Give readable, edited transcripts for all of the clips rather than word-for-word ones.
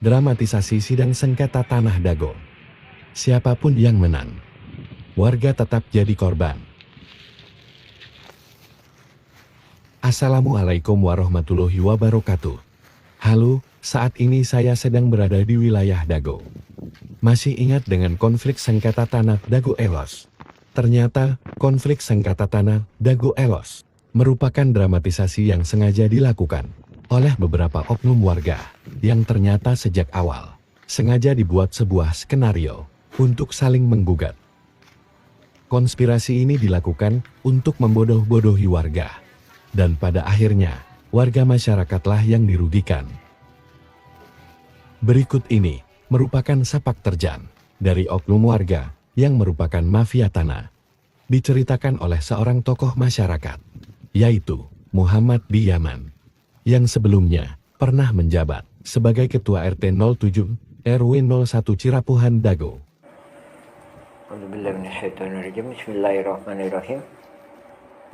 Dramatisasi sidang sengketa tanah Dago. Siapapun yang menang, warga tetap jadi korban. Assalamualaikum warahmatullahi wabarakatuh. Halo, saat ini saya sedang berada di wilayah Dago. Masih ingat dengan konflik sengketa tanah Dago Elos? Ternyata, konflik sengketa tanah Dago Elos merupakan dramatisasi yang sengaja dilakukan oleh beberapa oknum warga yang ternyata sejak awal sengaja dibuat sebuah skenario untuk saling menggugat. Konspirasi ini dilakukan untuk membodoh-bodohi warga, dan pada akhirnya warga masyarakatlah yang dirugikan. Berikut ini merupakan sepak terjang dari oknum warga yang merupakan mafia tanah. Diceritakan oleh seorang tokoh masyarakat, yaitu Muhammad Diyaman, yang sebelumnya pernah menjabat sebagai Ketua RT 07 RW 01 Cirapuhan Dago. Bismillahirrahmanirrahim.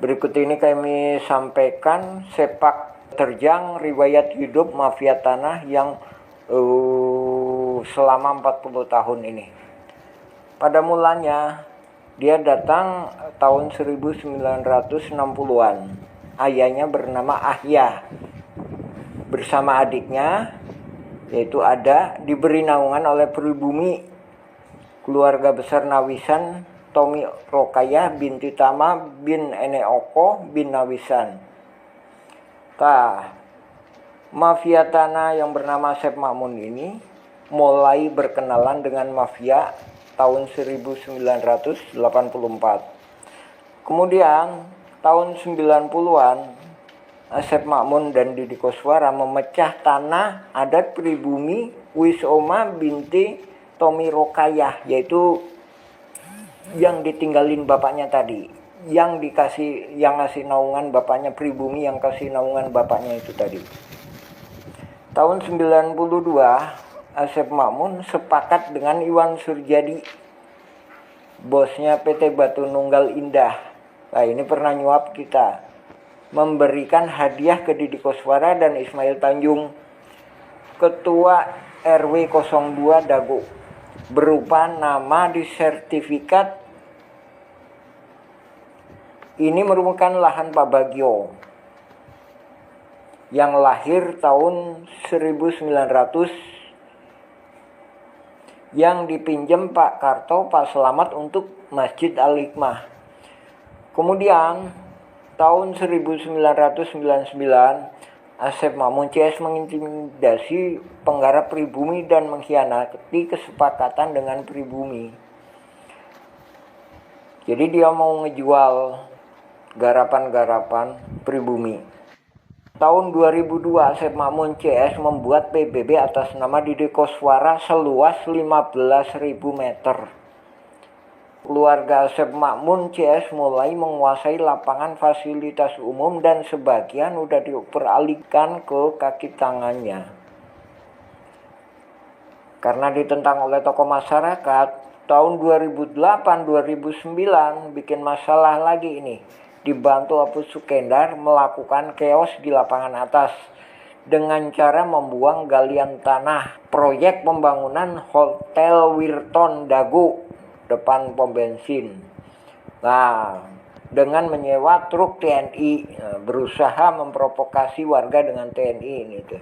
Berikut ini kami sampaikan sepak terjang riwayat hidup mafia tanah yang selama 40 tahun ini. Pada mulanya dia datang tahun 1960-an. Ayahnya bernama Ahya. Bersama adiknya, yaitu Ada, diberi naungan oleh pribumi keluarga besar Nawisan Tomi Rokayah binti Tama bin Eneoko bin Nawisan. Mafia tanah yang bernama Asep Makmun ini mulai berkenalan dengan mafia tahun 1984. Kemudian tahun 90-an Asep Makmun dan Didi Koswara memecah tanah adat pribumi Wisoma binti Tomi Rokayah, yaitu yang ditinggalin bapaknya tadi, yang ngasih naungan bapaknya pribumi, yang kasih naungan bapaknya itu tadi. Tahun 92 Asep Makmun sepakat dengan Iwan Surjadi, bosnya PT Batu Nunggal Indah. Nah, ini pernah nyuap kita, memberikan hadiah ke Didi Koswara dan Ismail Tanjung, Ketua RW 02 Dago, berupa nama di sertifikat. Ini merupakan lahan Pak Bagio yang lahir tahun 1900, yang dipinjam Pak Karto, Pak Selamat untuk Masjid Al-Hikmah. Kemudian tahun 1999 Asep Makmun CS mengintimidasi penggarap pribumi dan mengkhianati kesepakatan dengan pribumi. Jadi dia mau ngejual garapan-garapan pribumi. Tahun 2002 Asep Makmun CS membuat PBB atas nama Didi Koswara seluas 15.000 meter. Keluarga Asep Makmun CS mulai menguasai lapangan fasilitas umum dan sebagian udah diperalihkan ke kaki tangannya. Karena ditentang oleh tokoh masyarakat, tahun 2008-2009 bikin masalah lagi ini. Dibantu Apu Sukendar melakukan chaos di lapangan atas dengan cara membuang galian tanah proyek pembangunan Hotel Wirton Dago depan pom bensin. Nah, dengan menyewa truk TNI, berusaha memprovokasi warga dengan TNI ini tuh.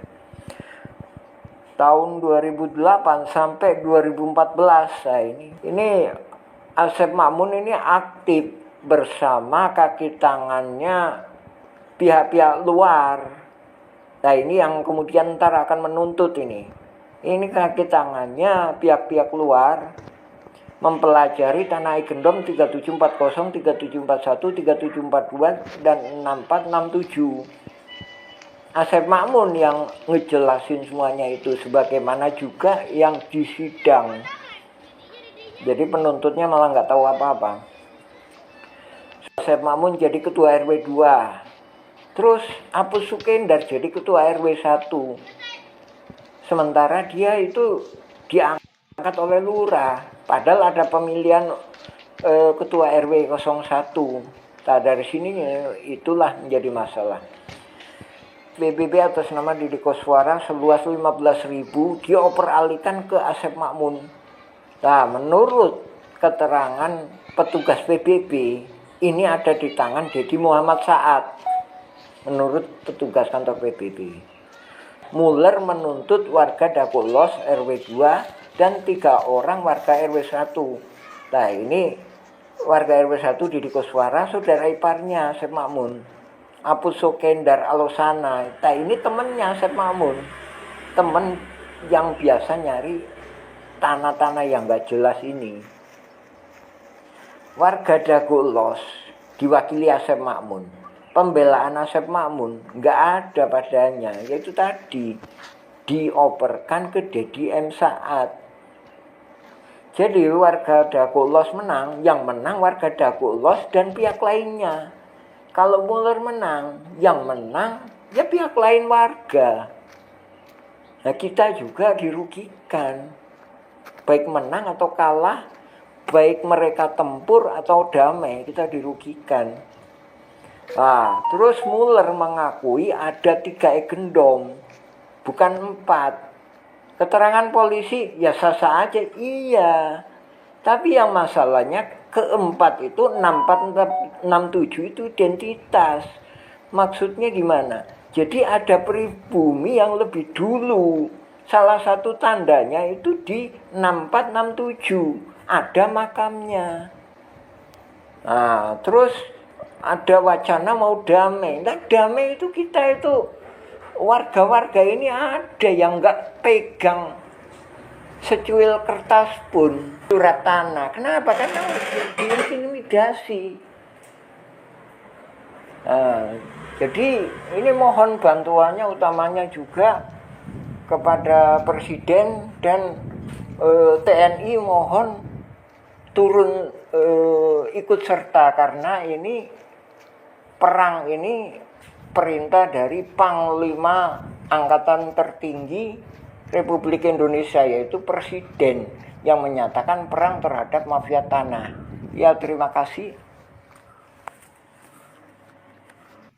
Tahun 2008 sampai 2014, nah ini Asep Makmun ini aktif bersama kaki tangannya pihak-pihak luar. Nah, ini yang kemudian ntar akan menuntut ini. Ini kaki tangannya pihak-pihak luar mempelajari tanah Igendom 3740, 3741, 3742 dan 6467. Asep Makmun yang ngejelasin semuanya itu, sebagaimana juga yang di sidang. Jadi penuntutnya malah nggak tahu apa-apa. Asep Makmun jadi ketua RW 2. Terus Apu Sukendar jadi ketua RW 1. Sementara dia itu diangkat oleh lurah. Padahal ada pemilihan ketua RW 01. Nah, dari sini itulah menjadi masalah. PBB atas nama Deddy Koswara seluas 15.000 dioperalihkan ke Asep Makmun. Nah, menurut keterangan petugas PBB, ini ada di tangan Deddy Muhammad Saad. Menurut petugas kantor PBB. Muller menuntut warga Dagolos RW 2 dan 3 orang warga RW 1. Nah, ini warga RW 1 Deddy Koswara, saudara iparnya Asep Makmun. Apuso Kendar Alosana, nah ini temennya Asep Makmun, temen yang biasa nyari tanah-tanah yang gak jelas ini. Warga Dagolos diwakili Asep Makmun, pembelaan Asep Makmun gak ada padanya, yaitu tadi dioperkan ke Deddy M. Saad. Jadi warga Dagolos menang, yang menang warga Dagolos dan pihak lainnya. Kalau Muller menang, yang menang ya pihak lain warga. Nah, kita juga dirugikan. Baik menang atau kalah, baik mereka tempur atau damai, kita dirugikan. Nah, terus Muller mengakui ada 3 egendom, bukan 4. Keterangan polisi ya sah-sah aja, iya. Tapi yang masalahnya keempat itu 6467 itu identitas. Maksudnya gimana? Jadi ada pribumi yang lebih dulu. Salah satu tandanya itu di 6467 ada makamnya. Nah, terus ada wacana mau damai. Nah, damai itu kita itu warga-warga ini ada yang nggak pegang secuil kertas pun surat tanah. Kenapa? Karena diintimidasi. Jadi ini mohon bantuannya utamanya juga kepada Presiden dan TNI, mohon turun ikut serta, karena ini perang ini perintah dari Panglima Angkatan Tertinggi Republik Indonesia, yaitu Presiden, yang menyatakan perang terhadap mafia tanah. Ya, terima kasih.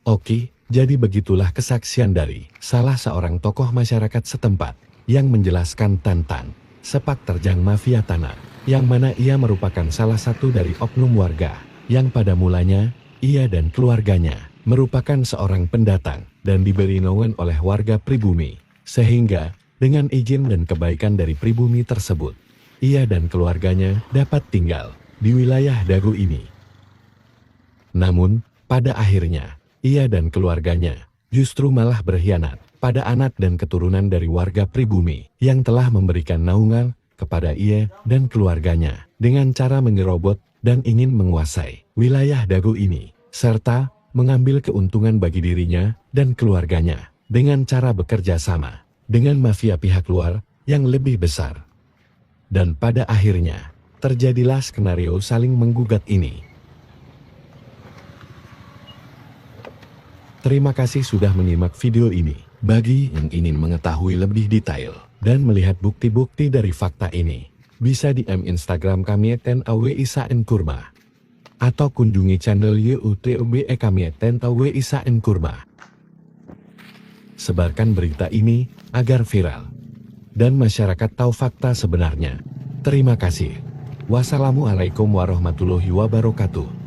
Oke, jadi begitulah kesaksian dari salah seorang tokoh masyarakat setempat yang menjelaskan tentang sepak terjang mafia tanah, yang mana ia merupakan salah satu dari oknum warga yang pada mulanya ia dan keluarganya merupakan seorang pendatang dan diberi naungan oleh warga pribumi, sehingga dengan izin dan kebaikan dari pribumi tersebut, ia dan keluarganya dapat tinggal di wilayah Dago ini. Namun, pada akhirnya, ia dan keluarganya justru malah berkhianat pada anak dan keturunan dari warga pribumi yang telah memberikan naungan kepada ia dan keluarganya dengan cara menyerobot dan ingin menguasai wilayah Dago ini, serta mengambil keuntungan bagi dirinya dan keluarganya dengan cara bekerja sama dengan mafia pihak luar yang lebih besar. Dan pada akhirnya, terjadilah skenario saling menggugat ini. Terima kasih sudah menyimak video ini. Bagi yang ingin mengetahui lebih detail dan melihat bukti-bukti dari fakta ini, bisa DM Instagram kami @awisaenkurma atau kunjungi channel YouTube kami @awisaenkurma. Sebarkan berita ini agar viral dan masyarakat tahu fakta sebenarnya. Terima kasih. Wassalamualaikum warahmatullahi wabarakatuh.